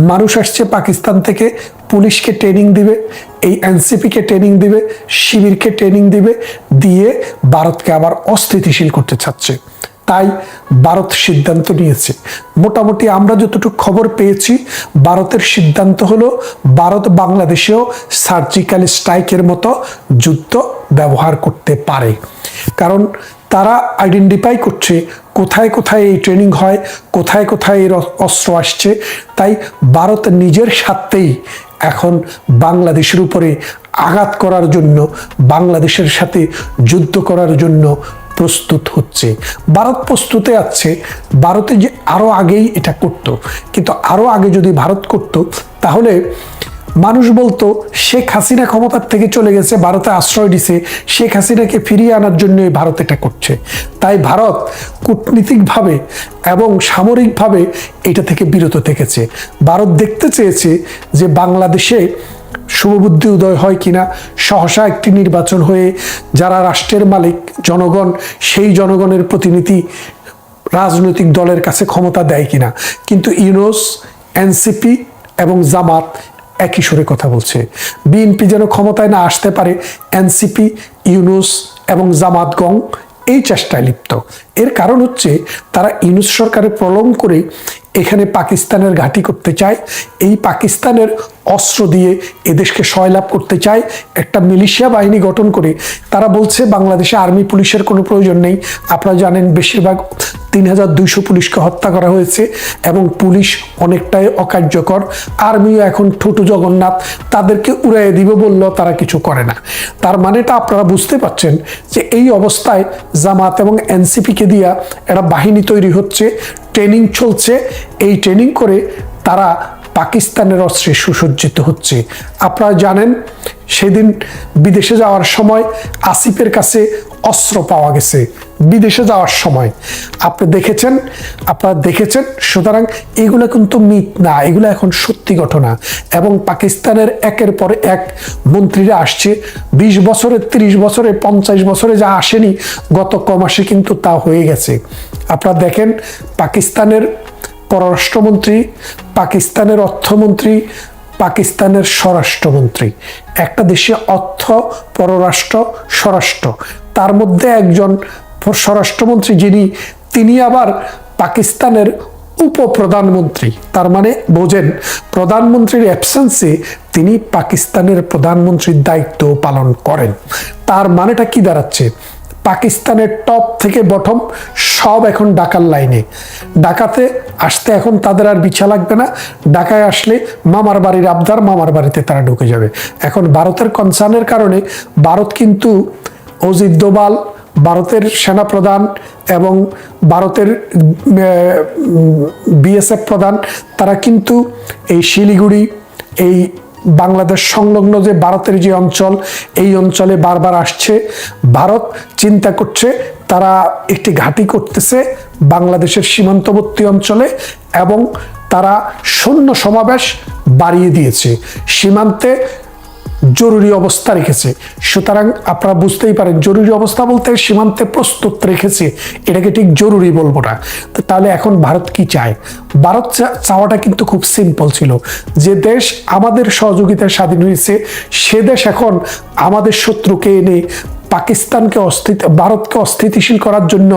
S2: মানুষ আসছে পাকিস্তান থেকে, পুলিশকে ট্রেনিং দিবে, এই এনসিপিকে ট্রেনিং দিবে, শিবিরকে ট্রেনিং দিবে, দিয়ে ভারতকে আবার অস্থিতিশীল করতে চাচ্ছে। তাই ভারত সিদ্ধান্ত নিয়েছে, মোটামুটি আমরা যতটুকু খবর পেয়েছি, ভারতের সিদ্ধান্ত হলো ভারত বাংলাদেশেও সার্জিক্যাল স্ট্রাইকের মতো যুদ্ধ ব্যবহার করতে পারে। কারণ তারা আইডেন্টিফাই করছে কোথায় কোথায় এই ট্রেনিং হয়, কোথায় কোথায় এর অস্ত্র আসছে। তাই ভারত নিজের স্বার্থেই এখন বাংলাদেশের উপরে আঘাত করার জন্য, বাংলাদেশের সাথে যুদ্ধ করার জন্য প্রস্তুত হচ্ছে। ভারত প্রস্তুতে আছে। ভারতে যে আরো আগেই এটা করত, কিন্তু আরো আগে যদি ভারত করত, তাহলে মানুষ বলতো শেখ হাসিনা ক্ষমতার থেকে চলে গেছে, ভারতে আশ্রয় দিছে, শেখ হাসিনাকে ফিরিয়ে আনার জন্য ভারত এটা করছে। তাই ভারত কূটনীতিকভাবে এবং সামরিকভাবে এটা থেকে বিরত থেকেছে। ভারত দেখতে চেয়েছে যে বাংলাদেশে শুভবুদ্ধি উদয় হয় কিনা, সহসা একটি নির্বাচন হয়ে যারা রাষ্ট্রের মালিক জনগণ, সেই জনগণের প্রতিনিধি রাজনৈতিক দলের কাছে ক্ষমতা দেয় কিনা। কিন্তু ইউনূস, এনসিপি এবং জামাত একই সুরে কথা বলছে। বিএনপি যেন ক্ষমতায় না আসতে পারে, এনসিপি, ইউনূস এবং জামাতগং এই চেষ্টায় লিপ্ত। এর কারণ হচ্ছে তারা ইউনূস সরকারের প্রলং করে এখানে পাকিস্তানের ঘাঁটি করতে চায়, এই পাকিস্তানের অস্ত্র দিয়ে এদেশকে সয়লাভ করতে চায়, একটা মিলিশিয়া বাহিনী গঠন করে। তারা বলছে বাংলাদেশে আর্মি পুলিশের কোনো প্রয়োজন নেই। আপনারা জানেন বেশিরভাগ 3200 পুলিশকে হত্যা করা হয়েছে এবং পুলিশ অনেকটাই অকার্যকর। আর্মিও এখন ঠুটু জগন্নাথ, তাদেরকে উড়াইয়ে দিবে বললেও তারা কিছু করে না। তার মানেটা আপনারা বুঝতে পারছেন যে এই অবস্থায় জামাত এবং এনসিপিকে দিয়া একটা বাহিনী তৈরি হচ্ছে, ট্রেনিং চলছে। এই ট্রেনিং করে তারা পাকিস্তানের অস্ত্রে সুসজ্জিত হচ্ছে। আপনারা জানেন সেদিন বিদেশে যাওয়ার সময় আসিফের কাছে অস্ত্র পাওয়া গেছে বিদেশে যাওয়ার সময়, আপনারা দেখেছেন। সুতরাং এগুলো কিন্তু মিথ না, এগুলো এখন সত্যি ঘটনা। এবং পাকিস্তানের একের পর এক মন্ত্রীরা আসছে, 20 বছরে, 30 বছরে, 50 বছরে যা আসেনি, গত কমাসে কিন্তু তা হয়ে গেছে। আপনারা দেখেন পাকিস্তানের পররাষ্ট্রমন্ত্রী, পাকিস্তানের অর্থমন্ত্রী, পাকিস্তানের স্বরাষ্ট্রমন্ত্রী, একটা দেশে অর্থ, পররাষ্ট্র, স্বরাষ্ট্র, তার মধ্যে একজন স্বরাষ্ট্রমন্ত্রী তিনি আবার পাকিস্তানের উপপ্রধানমন্ত্রী। তার মানে বোঝেন, প্রধানমন্ত্রীর অ্যাবসেন্সে তিনি পাকিস্তানের প্রধানমন্ত্রীর দায়িত্ব পালন করেন। তার মানেটা কি দাঁড়াচ্ছে? পাকিস্তানের টপ থেকে বটম সব এখন ঢাকার লাইনে। ঢাকাতে আসতে এখন তাদের আর বিছা লাগবে না। ঢাকায় আসলে মামার বাড়ির আবদার, মামার বাড়িতে তারা ঢুকে যাবে। এখন ভারতের কনসার্নের কারণে ভারত কিন্তু অজিত দোভাল, ভারতের সেনাপ্রধান এবং ভারতের বিএসএফ প্রধান, তারা কিন্তু এই শিলিগুড়ি, এই বাংলাদেশ সংলগ্ন যে ভারতের যে অঞ্চল, এই অঞ্চলে বারবার আসছে। ভারত চিন্তা করছে তারা একটি ঘাঁটি করতেছে বাংলাদেশের সীমান্তবর্তী অঞ্চলে এবং তারা সৈন্য সমাবেশ বাড়িয়ে দিয়েছে, সীমান্তে জরুরি অবস্থা রেখেছে। সুতরাং আপনারা বুঝতেই পারেন, জরুরি অবস্থা বলতে সীমান্তে প্রস্তুত রেখেছে, এটাকে ঠিক জরুরি বলবো না। তো তাহলে এখন ভারত কি চায়? ভারত চাওয়াটা কিন্তু খুব সিম্পল ছিল, যে দেশ আমাদের সহযোগিতায় স্বাধীন হয়েছে সে দেশ এখন আমাদের শত্রুকে এনে পাকিস্তানকে ভারতকে অস্থিতিশীল করার জন্য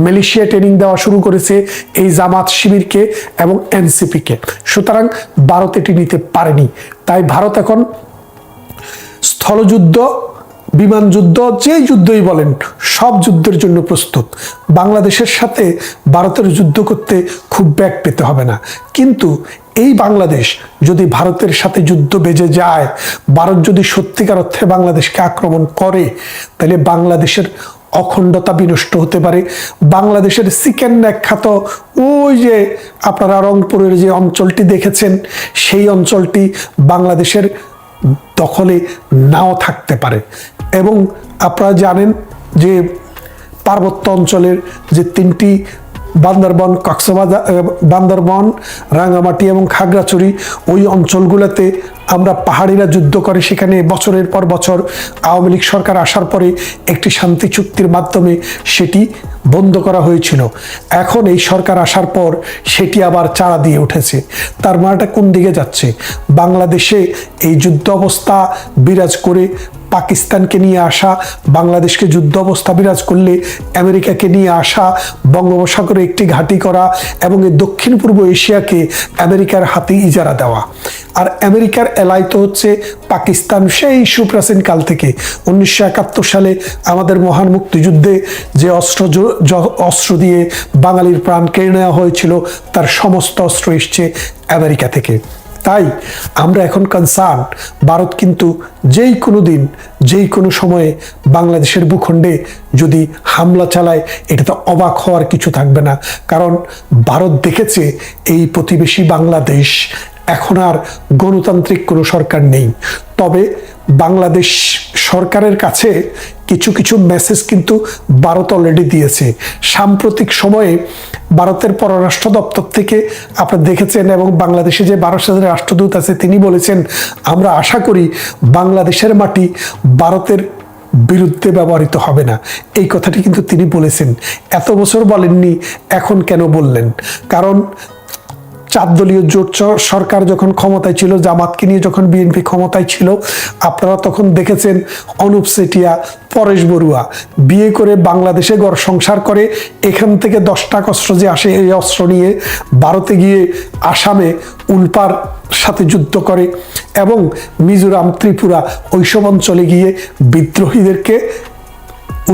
S2: মিলিশিয়া ট্রেনিং দেওয়া শুরু করেছে এই জামাত শিবিরকে এবং এনসিপিকে। সুতরাং ভারত এটি নিতে পারেনি। তাই ভারত এখন স্থলযুদ্ধ, বিমান যুদ্ধ, যে যুদ্ধই বলেন, সব যুদ্ধের জন্য প্রস্তুত। বাংলাদেশের সাথে ভারতের যুদ্ধ করতে খুব ব্যাগ পেতে হবে না। কিন্তু এই বাংলাদেশ যদি ভারতের সাথে যুদ্ধ বেজে যায়, ভারত যদি সত্যিকার অর্থে বাংলাদেশকে আক্রমণ করে, তাহলে বাংলাদেশের অখণ্ডতা বিনষ্ট হতে পারে। বাংলাদেশের চিকেন নেক খ্যাত ওই যে আপনারা রংপুরের যে অঞ্চলটি দেখেছেন, সেই অঞ্চলটি বাংলাদেশের দখলে নাও থাকতে পারে। এবং আপনারা জানেন যে পার্বত্য অঞ্চলের যে 3টি বান্দরবন, কক্সবাজার, বান্দরবন, রাঙামাটি এবং খাগড়াছড়ি, ওই অঞ্চলগুলোতে আমরা পাহাড়িরা যুদ্ধ করে সেখানে বছরের পর বছর আওয়ামী লীগ সরকার আসার পরে একটি শান্তি চুক্তির মাধ্যমে সেটি বন্ধ করা হয়েছিল। এখন এই সরকার আসার পর সেটি আবার চারা দিয়ে উঠেছে। তার মানেটা কোন দিকে যাচ্ছে? বাংলাদেশে এই যুদ্ধ অবস্থা বিরাজ করে পাকিস্তানকে নিয়ে আসা, বাংলাদেশকে যুদ্ধ অবস্থা বিরাজ করলে আমেরিকাকে নিয়ে আসা, বঙ্গোপসাগরে একটি ঘাঁটি করা এবং এই দক্ষিণ পূর্ব এশিয়াকে আমেরিকার হাতে ইজারা দেওয়া। আর আমেরিকার এলাই তো হচ্ছে পাকিস্তান সেই সুপ্রাচীন কাল থেকে। 1971 সালে আমাদের মহান মুক্তিযুদ্ধে যে অস্ত্র দিয়ে বাঙালির প্রাণ কেড়ে নেওয়া হয়েছিল, তার সমস্ত অস্ত্র এসছে আমেরিকা থেকে। তাই আমরা এখন কনসার্ন, ভারত কিন্তু যেই কোনো দিন, যেই কোনো সময়ে বাংলাদেশের ভূখণ্ডে যদি হামলা চালায়, এটাতে অবাক হওয়ার কিছু থাকবে না। কারণ ভারত দেখেছে এই প্রতিবেশী বাংলাদেশ এখন আর গণতান্ত্রিক কোনো সরকার নেই। তবে বাংলাদেশ সরকারের কাছে কিছু কিছু মেসেজ কিন্তু ভারত অলরেডি দিয়েছে। সাম্প্রতিক সময়ে ভারতের পররাষ্ট্র দপ্তর থেকে আপনারা দেখেছেন, এবং বাংলাদেশে যে ভারতের রাষ্ট্রদূত আছে তিনি বলেছেন, আমরা আশা করি বাংলাদেশের মাটি ভারতের বিরুদ্ধে ব্যবহৃত হবে না। এই কথাটি কিন্তু তিনি বলেছেন। এত বছর বলেননি, এখন কেন বললেন? কারণ 4 দলীয় জোট সরকার যখন ক্ষমতায় ছিল, জামাতকে নিয়ে যখন বিএনপি ক্ষমতায় ছিল, আপনারা তখন দেখেছেন অনুপ চেটিয়া, পরেশ বড়ুয়া বিয়ে করে বাংলাদেশে ঘর সংসার করে, এখান থেকে 10 টাকা অস্ত্র যে আসে, এই অস্ত্র নিয়ে ভারতে গিয়ে আসামে উল্পার সাথে যুদ্ধ করে এবং মিজোরাম, ত্রিপুরা ওইসব অঞ্চলে গিয়ে বিদ্রোহীদেরকে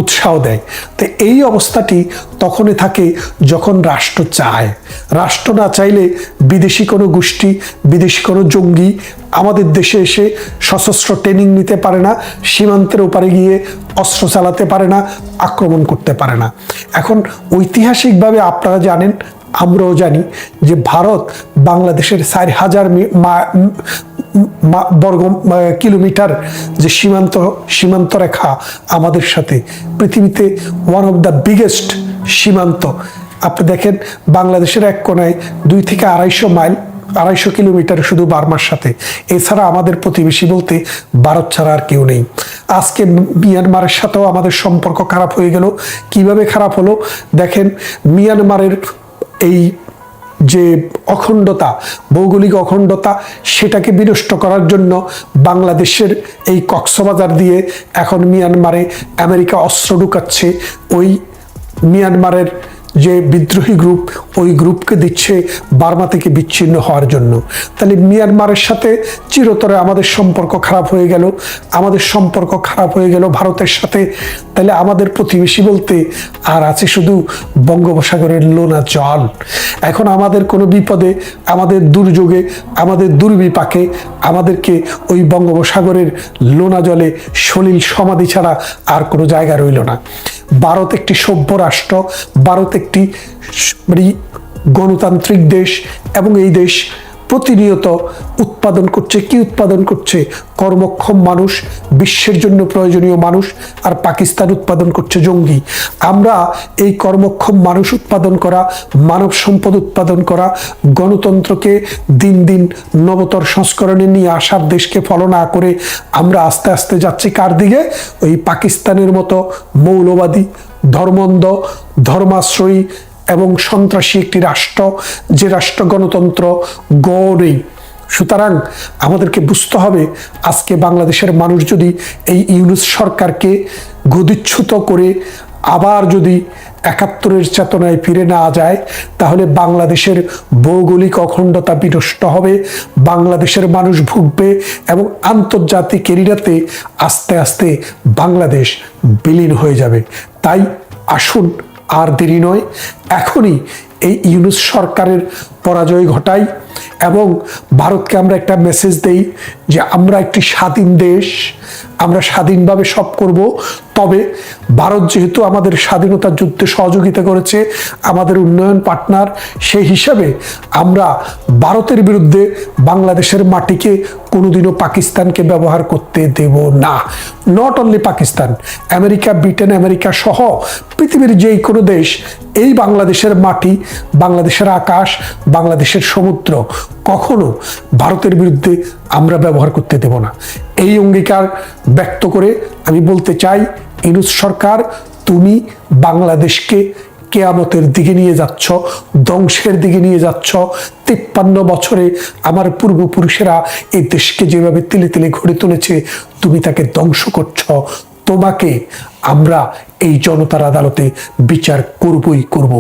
S2: উৎসাহ দেয়। তো এই অবস্থাটি তখনই থাকে যখন রাষ্ট্র চায়। রাষ্ট্র না চাইলে বিদেশি কোনো গোষ্ঠী, বিদেশি কোনো জঙ্গি আমাদের দেশে এসে সশস্ত্র ট্রেনিং নিতে পারে না, সীমান্তের ওপারে গিয়ে অস্ত্র চালাতে পারে না, আক্রমণ করতে পারে না। এখন ঐতিহাসিকভাবে আপনারা জানেন, আমরাও জানি যে ভারত বাংলাদেশের 4000 বর্গ কিলোমিটার যে সীমান্ত রেখা আমাদের সাথে, পৃথিবীতে ওয়ান অফ দ্য বিগেস্ট সীমান্ত। আপনি দেখেন বাংলাদেশের এক কোনায় 2 থেকে 250 কিলোমিটার শুধু বার্মার সাথে। এছাড়া আমাদের প্রতিবেশী বলতে ভারত ছাড়া আর কেউ নেই। আজকে মিয়ানমারের সাথেও আমাদের সম্পর্ক খারাপ হয়ে গেল। কিভাবে খারাপ হলো দেখেন, মিয়ানমারের এই যে অখণ্ডতা, ভৌগোলিক অখণ্ডতা, সেটাকে বিনষ্ট করার জন্য বাংলাদেশের এই কক্সবাজার দিয়ে এখন মিয়ানমারে আমেরিকা অস্ত্র ঢুকাচ্ছে। ওই মিয়ানমারের যে বিদ্রোহী গ্রুপ, ওই গ্রুপকে দিচ্ছে বার্মা থেকে বিচ্ছিন্ন হওয়ার জন্য। তাহলে মিয়ানমারের সাথে চিরতরে আমাদের সম্পর্ক খারাপ হয়ে গেল, আমাদের সম্পর্ক খারাপ হয়ে গেল ভারতের সাথে। তাহলে আমাদের প্রতিবেশী বলতে আর আছে শুধু বঙ্গোপসাগরের লোনা জল। এখন আমাদের কোনো বিপদে, আমাদের দুর্যোগে, আমাদের দুর্বিপাকে আমাদেরকে ওই বঙ্গোপসাগরের লোনা জলে সলিল সমাধি ছাড়া আর কোনো জায়গা রইল না। ভারত একটি সভ্য রাষ্ট্র, ভারত একটি গণতান্ত্রিক দেশ, এবং এই দেশ প্রতিনিয়ত উৎপাদন করছে। কি উৎপাদন করছে? কর্মক্ষম মানুষ, বিশ্বের জন্য প্রয়োজনীয় মানুষ। আর পাকিস্তান উৎপাদন করছে জঙ্গি। আমরা এই কর্মক্ষম মানুষ উৎপাদন করা, মানব সম্পদ উৎপাদন করা, গণতন্ত্রকে দিন দিন নবতর সংস্করণে নিয়ে আসার দেশকে ফলো না করে আমরা আস্তে আস্তে যাচ্ছি কার দিকে? ওই পাকিস্তানের মতো মৌলবাদী, ধর্মান্ধ, ধর্মাশ্রয়ী এবং সন্ত্রাসী একটি রাষ্ট্র, যে রাষ্ট্র গণতন্ত্র গড় নেই। সুতরাং আমাদেরকে বুঝতে হবে, আজকে বাংলাদেশের মানুষ যদি এই ইউনূস সরকারকে গদিচ্যুত করে আবার যদি 71-এর চেতনায় ফিরে না যায়, তাহলে বাংলাদেশের ভৌগোলিক অখণ্ডতা বিনষ্ট হবে, বাংলাদেশের মানুষ ভুগবে, এবং আন্তর্জাতিক এরিয়াতে আস্তে আস্তে বাংলাদেশ বিলীন হয়ে যাবে। তাই আসুন, আর দেরি নয়, এখনই এই ইউনূস সরকারের পরাজয় ঘটাই এবং ভারতকে আমরা একটা মেসেজ দেই যে আমরা একটি স্বাধীন দেশ, আমরা স্বাধীনভাবে সব করব। তবে ভারত যেহেতু আমাদের স্বাধীনতা যুদ্ধে সহযোগিতা করেছে, আমাদের উন্নয়ন পার্টনার, সেই হিসাবে আমরা ভারতের বিরুদ্ধে বাংলাদেশের মাটিকে কোনোদিনও পাকিস্তানকে ব্যবহার করতে দেব না। Not only Pakistan, America, Britain, America সহ পৃথিবীর যেই কোনো দেশ এই বাংলাদেশের মাটি, বাংলাদেশের আকাশ, বাংলাদেশের সমুদ্র কখনো ভারতের বিরুদ্ধে আমরা ব্যবহার করতে দেব না। এই অঙ্গীকার ব্যক্ত করে আমি বলতে চাই, ইউনূস সরকার, তুমি বাংলাদেশকে কেয়ামতের দিকে নিয়ে যাচ্ছ, ধ্বংসের দিকে নিয়ে যাচ্ছ। 53 বছরে আমার পূর্বপুরুষেরা এই দেশকে যেভাবে তিলে তিলে গড়ে তুলেছে, তুমি তাকে ধ্বংস করছ। তোমাকে আমরা এই জনতার আদালতে বিচার করবই করব।